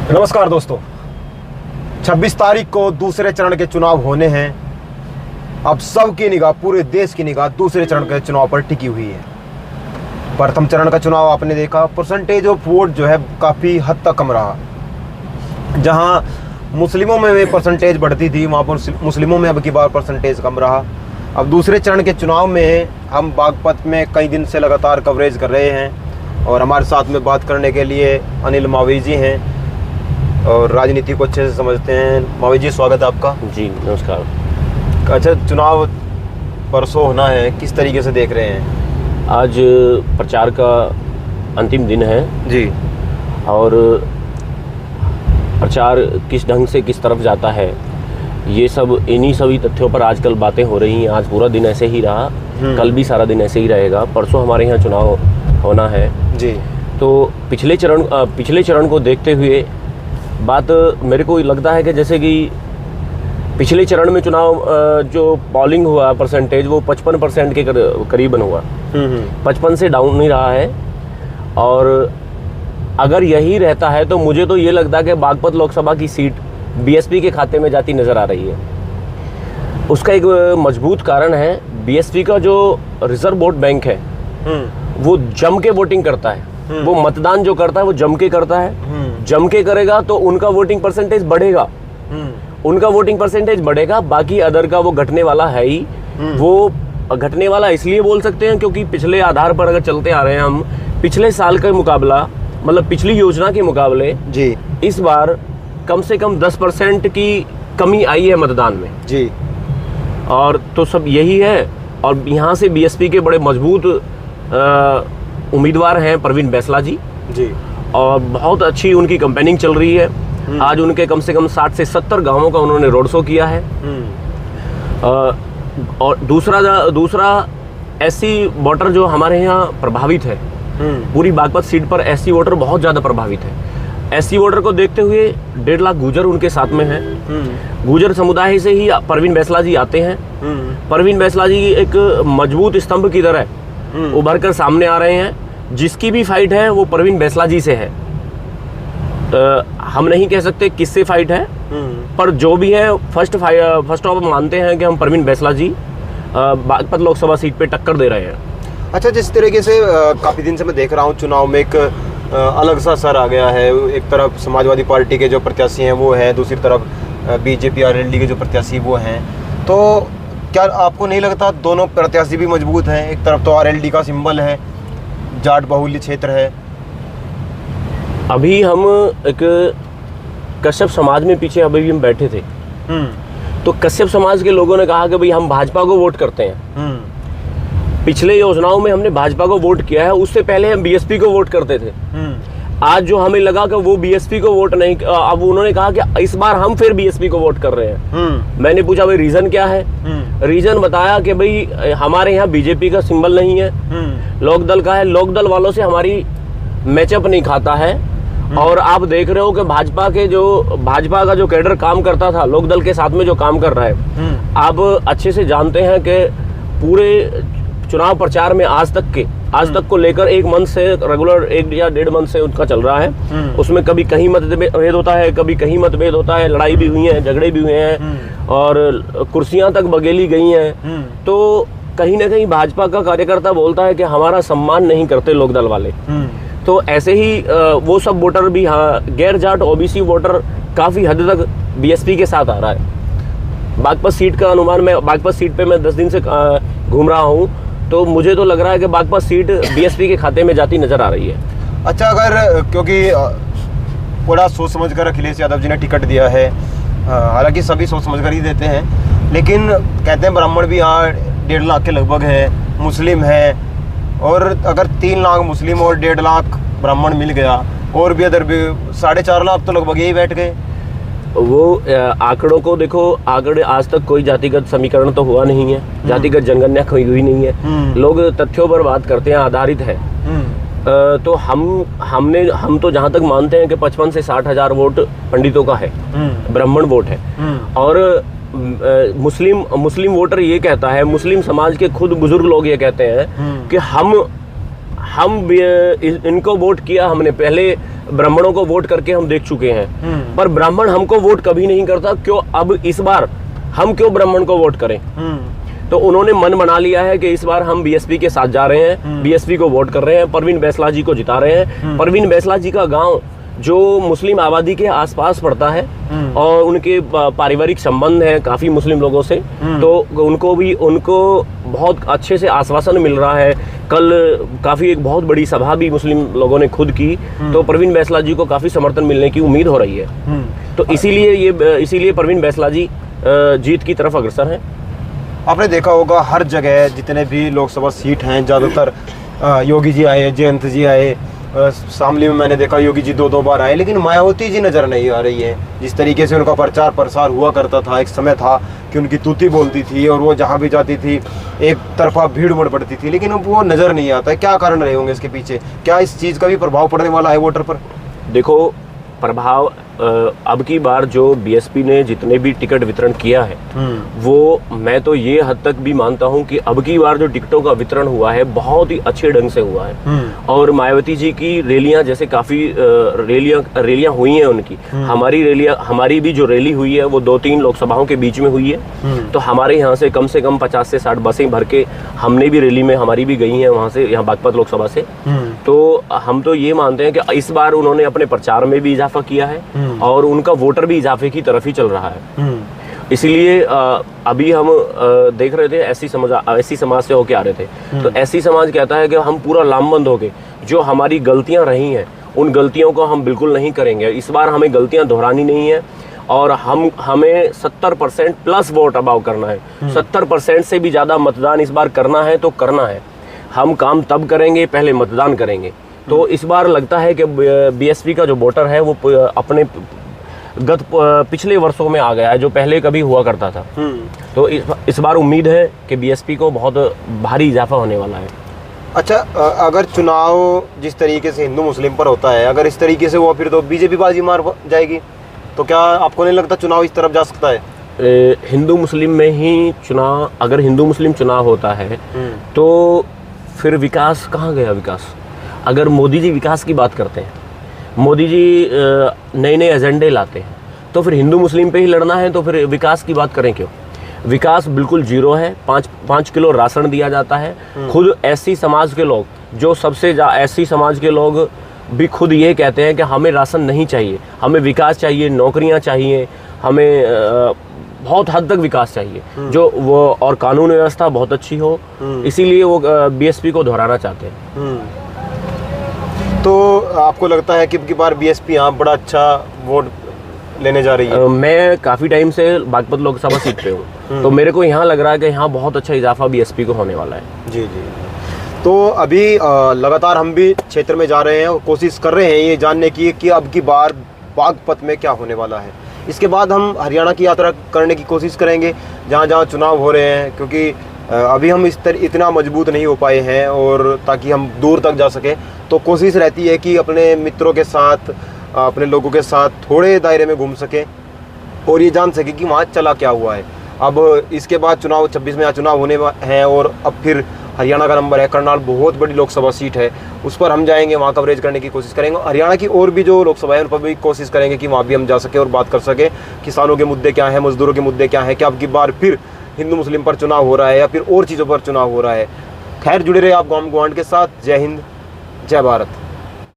नमस्कार दोस्तों, 26 तारीख को दूसरे चरण के चुनाव होने हैं। अब सबकी निगाह, पूरे देश की निगाह दूसरे चरण के चुनाव पर टिकी हुई है। प्रथम चरण का चुनाव आपने देखा, परसेंटेज ऑफ वोट जो है काफ़ी हद तक कम रहा। जहां मुस्लिमों में परसेंटेज बढ़ती थी, वहां पर मुस्लिमों में अब की बार परसेंटेज कम रहा। अब दूसरे चरण के चुनाव में हम बागपत में कई दिन से लगातार कवरेज कर रहे हैं और हमारे साथ में बात करने के लिए अनिल मावी जी हैं और राजनीति को अच्छे से समझते हैं। मावी जी, स्वागत है आपका। जी नमस्कार। अच्छा, चुनाव परसों होना है, किस तरीके से देख रहे हैं? आज प्रचार का अंतिम दिन है जी, और प्रचार किस ढंग से किस तरफ जाता है, ये सब इन्हीं सभी तथ्यों पर आजकल बातें हो रही हैं। आज पूरा दिन ऐसे ही रहा, कल भी सारा दिन ऐसे ही रहेगा। परसों हमारे यहाँ चुनाव होना है जी। तो पिछले चरण को देखते हुए बात मेरे को लगता है कि जैसे कि पिछले चरण में चुनाव जो पोलिंग हुआ परसेंटेज, वो 55% के करीबन हुआ। 55 से डाउन नहीं रहा है। और अगर यही रहता है तो मुझे तो ये लगता है कि बागपत लोकसभा की सीट बीएसपी के खाते में जाती नज़र आ रही है। उसका एक मजबूत कारण है, बीएसपी का जो रिजर्व वोट बैंक है वो जम के वोटिंग करता है। वो मतदान जो करता है वो जम के करता है। जम के करेगा तो उनका वोटिंग परसेंटेज बढ़ेगा, बाकी अदर का वो घटने वाला है ही। वो घटने वाला इसलिए बोल सकते हैं क्योंकि पिछले आधार पर अगर चलते आ रहे हैं हम, पिछले साल का मुकाबला, मतलब पिछली योजना के मुकाबले जी इस बार कम से कम 10% की कमी आई है मतदान में जी। और तो सब यही है। और यहाँ से बीएसपी के बड़े मजबूत उम्मीदवार हैं प्रवीण बैसला जी और बहुत अच्छी उनकी कैंपेनिंग चल रही है। आज उनके कम से कम 60 से 70 गांवों का उन्होंने रोड शो किया है। और दूसरा एससी वोटर जो हमारे यहाँ प्रभावित है, पूरी बागपत सीट पर एससी वोटर बहुत ज़्यादा प्रभावित है। एससी वोटर को देखते हुए 1.5 लाख गुर्जर उनके साथ में हैं। गुर्जर समुदाय से ही प्रवीण बैसला जी आते हैं। प्रवीण बैसला जी एक मजबूत स्तंभ की तरह उभर कर सामने आ रहे हैं। जिसकी भी फाइट है वो प्रवीण बैसला जी से है। हम नहीं कह सकते किससे फाइट है, पर जो भी है फर्स्ट ऑफ मानते हैं कि हम प्रवीण बैसला जी बागपत लोकसभा सीट पे टक्कर दे रहे हैं। अच्छा, जिस तरीके से काफ़ी दिन से मैं देख रहा हूँ चुनाव में एक अलग सा असर आ गया है। एक तरफ समाजवादी पार्टी के जो प्रत्याशी हैं वो हैं, दूसरी तरफ बीजेपी आरएलडी के जो प्रत्याशी वो हैं। तो क्या आपको नहीं लगता दोनों प्रत्याशी भी मजबूत हैं? एक तरफ तो आरएलडी का सिंबल है, जाट बहुल्य क्षेत्र है। अभी हम एक कश्यप समाज में पीछे अभी हम बैठे थे, तो कश्यप समाज के लोगों ने कहा कि भाई हम भाजपा को वोट करते हैं। पिछले योजनाओं में हमने भाजपा को वोट किया है, उससे पहले हम बीएसपी को वोट करते थे। आज जो हमें लगा कि वो बीएसपी को वोट नहीं, अब उन्होंने कहा कि इस बार हम फिर बीएसपी को वोट कर रहे हैं। मैंने पूछा भाई रीजन क्या है? रीजन बताया कि भाई हमारे यहाँ बीजेपी का सिंबल नहीं है, लोकदल का है। लोकदल वालों से हमारी मैचअप नहीं खाता है। और आप देख रहे हो कि भाजपा का जो कैडर काम करता था लोकदल के साथ में जो काम कर रहा है, आप अच्छे से जानते हैं कि पूरे चुनाव प्रचार में आज तक को लेकर 1 मंथ से रेगुलर 1 या 1.5 मंथ से उनका चल रहा है। उसमें कभी कहीं मतभेद होता है, कभी कहीं मतभेद होता है, लड़ाई भी हुई है, झगड़े भी हुए हैं और कुर्सियां तक बगेली गई हैं। तो कहीं ना कहीं भाजपा का कार्यकर्ता बोलता है कि हमारा सम्मान नहीं करते लोकदल वाले। तो ऐसे ही वो सब वोटर भी, हाँ, गैर जाट ओबीसी वोटर काफ़ी हद तक बीएसपी के साथ आ रहा है। बागपत सीट का अनुमान, मैं बागपत सीट पे मैं 10 दिन से घूम रहा हूँ, तो मुझे तो लग रहा है कि बागपत सीट बीएसपी के खाते में जाती नजर आ रही है। अच्छा, अगर क्योंकि पूरा सोच समझ कर अखिलेश यादव जी ने टिकट दिया है, हालांकि सभी सोच समझ कर ही देते हैं, लेकिन कहते हैं ब्राह्मण भी यहाँ 1.5 लाख के लगभग है, मुस्लिम है, और अगर 3 लाख मुस्लिम और 1.5 लाख ब्राह्मण मिल गया और भी अदर भी 4.5 लाख तो लगभग यही बैठ गए। वो आंकड़ों को देखो, आंकड़े आज तक कोई जातिगत समीकरण तो हुआ नहीं है, जातिगत जनगणना कोई हुई नहीं है। लोग तथ्यों पर बात करते हैं, आधारित है। तो हम तो जहाँ तक मानते हैं कि 55 से 60 हजार वोट पंडितों का है, ब्राह्मण वोट है। और मुस्लिम वोटर ये कहता है, मुस्लिम समाज के खुद बुजुर्ग लोग ये कहते हैं कि हम इनको वोट किया हमने, पहले ब्राह्मणों को वोट करके हम देख चुके हैं, पर ब्राह्मण हमको वोट कभी नहीं करता। क्यों अब इस बार हम क्यों ब्राह्मण को वोट करें? तो उन्होंने मन बना लिया है कि इस बार हम बीएसपी के साथ जा रहे हैं, बीएसपी को वोट कर रहे हैं, परवीन बैसला जी को जिता रहे हैं। परवीन बैसला जी का गांव जो मुस्लिम आबादी के आसपास पड़ता है और उनके पारिवारिक संबंध है काफी मुस्लिम लोगों से, तो उनको बहुत अच्छे से आश्वासन मिल रहा है। कल काफी एक बहुत बड़ी सभा भी मुस्लिम लोगों ने खुद की, तो परवीन बैसला जी को काफी समर्थन मिलने की उम्मीद हो रही है। तो इसीलिए परवीन बैसला जी जीत की तरफ अग्रसर हैं। आपने देखा होगा हर जगह जितने भी लोकसभा सीट हैं ज़्यादातर योगी जी आए, जयंत जी आए, शामली में मैंने देखा योगी जी 2 बार आए, लेकिन मायावती जी नज़र नहीं आ रही है। जिस तरीके से उनका प्रचार प्रसार हुआ करता था, एक समय था कि उनकी तूती बोलती थी और वो जहाँ भी जाती थी एक तरफा भीड़ उमड़ पड़ती थी, लेकिन अब वो नज़र नहीं आता है। क्या कारण रहे होंगे इसके पीछे? क्या इस चीज़ का भी प्रभाव पड़ने वाला है वोटर पर? देखो, प्रभाव अब की बार जो बीएसपी ने जितने भी टिकट वितरण किया है, वो मैं तो ये हद तक भी मानता हूं कि अब की बार जो टिकटों का वितरण हुआ है बहुत ही अच्छे ढंग से हुआ है। और मायावती जी की रैलियां, जैसे काफी रैलियां हुई हैं उनकी, हमारी भी जो रैली हुई है वो 2-3 लोकसभाओं के बीच में हुई है। तो हमारे यहाँ से कम 50 से 60 बसें भर के हमने भी रैली में हमारी भी गई हैं वहाँ से, यहाँ बागपत लोकसभा से। तो हम तो ये मानते हैं कि इस बार उन्होंने अपने प्रचार में भी इजाफा किया है और उनका वोटर भी इजाफे की तरफ ही चल रहा है। इसलिए अभी हम देख रहे थे ऐसी समाज से होके आ रहे थे, तो ऐसी समाज कहता है कि हम पूरा लामबंद होके जो हमारी गलतियां रही हैं उन गलतियों को हम बिल्कुल नहीं करेंगे। इस बार हमें गलतियां दोहरानी नहीं है और हमें 70% प्लस वोट अबाव करना है। 70% से भी ज़्यादा मतदान इस बार करना है तो करना है। हम काम तब करेंगे, पहले मतदान करेंगे। तो इस बार लगता है कि बीएसपी का जो वोटर है वो अपने पिछले वर्षों में आ गया है, जो पहले कभी हुआ करता था। तो इस बार उम्मीद है कि बीएसपी को बहुत भारी इजाफा होने वाला है। अच्छा, अगर चुनाव जिस तरीके से हिंदू मुस्लिम पर होता है, अगर इस तरीके से हुआ फिर तो बीजेपी बाजी मार जाएगी, तो क्या आपको नहीं लगता चुनाव इस तरफ जा सकता है? हिंदू मुस्लिम में ही चुनाव, अगर हिंदू मुस्लिम चुनाव होता है तो फिर विकास कहाँ गया? विकास, अगर मोदी जी विकास की बात करते हैं, मोदी जी नए नए एजेंडे लाते हैं, तो फिर हिंदू मुस्लिम पे ही लड़ना है, तो फिर विकास की बात करें क्यों? विकास बिल्कुल जीरो है। 5 किलो राशन दिया जाता है। खुद एससी समाज के लोग, जो एससी समाज के लोग भी खुद ये कहते हैं कि हमें राशन नहीं चाहिए, हमें विकास चाहिए, नौकरियां चाहिए, हमें बहुत हद तक विकास चाहिए, जो वो और कानून व्यवस्था बहुत अच्छी हो। इसीलिए वो बीएसपी को दोहराना चाहते हैं। तो आपको लगता है कि अब की बार बीएसपी यहाँ बड़ा अच्छा वोट लेने जा रही है? मैं काफ़ी टाइम से बागपत लोकसभा सीट पे हूँ, तो मेरे को यहाँ लग रहा है कि यहाँ बहुत अच्छा इजाफा बीएसपी को होने वाला है। जी जी। तो अभी लगातार हम भी क्षेत्र में जा रहे हैं और कोशिश कर रहे हैं ये जानने की कि अब की बार बागपत में क्या होने वाला है। इसके बाद हम हरियाणा की यात्रा करने की कोशिश करेंगे जहाँ जहाँ चुनाव हो रहे हैं, क्योंकि अभी हम इतना मजबूत नहीं हो पाए हैं और ताकि हम दूर तक जा सकें, तो कोशिश रहती है कि अपने मित्रों के साथ, अपने लोगों के साथ थोड़े दायरे में घूम सकें और ये जान सकें कि वहाँ चला क्या हुआ है। अब इसके बाद चुनाव 26 में चुनाव होने हैं और अब फिर हरियाणा का नंबर है, करनाल बहुत बड़ी लोकसभा सीट है, उस पर हम जाएंगे, वहाँ कवरेज करने की कोशिश करेंगे। हरियाणा की और भी जो लोकसभा है उन पर भी कोशिश करेंगे कि वहाँ भी हम जा सकें और बात कर सकें किसानों के मुद्दे क्या हैं, मजदूरों के मुद्दे क्या हैं, क्या अब की बार फिर हिंदू मुस्लिम पर चुनाव हो रहा है या फिर और चीज़ों पर चुनाव हो रहा है। खैर, जुड़े रहे आप गांव गुआंढ के साथ। जय हिंद, जय भारत।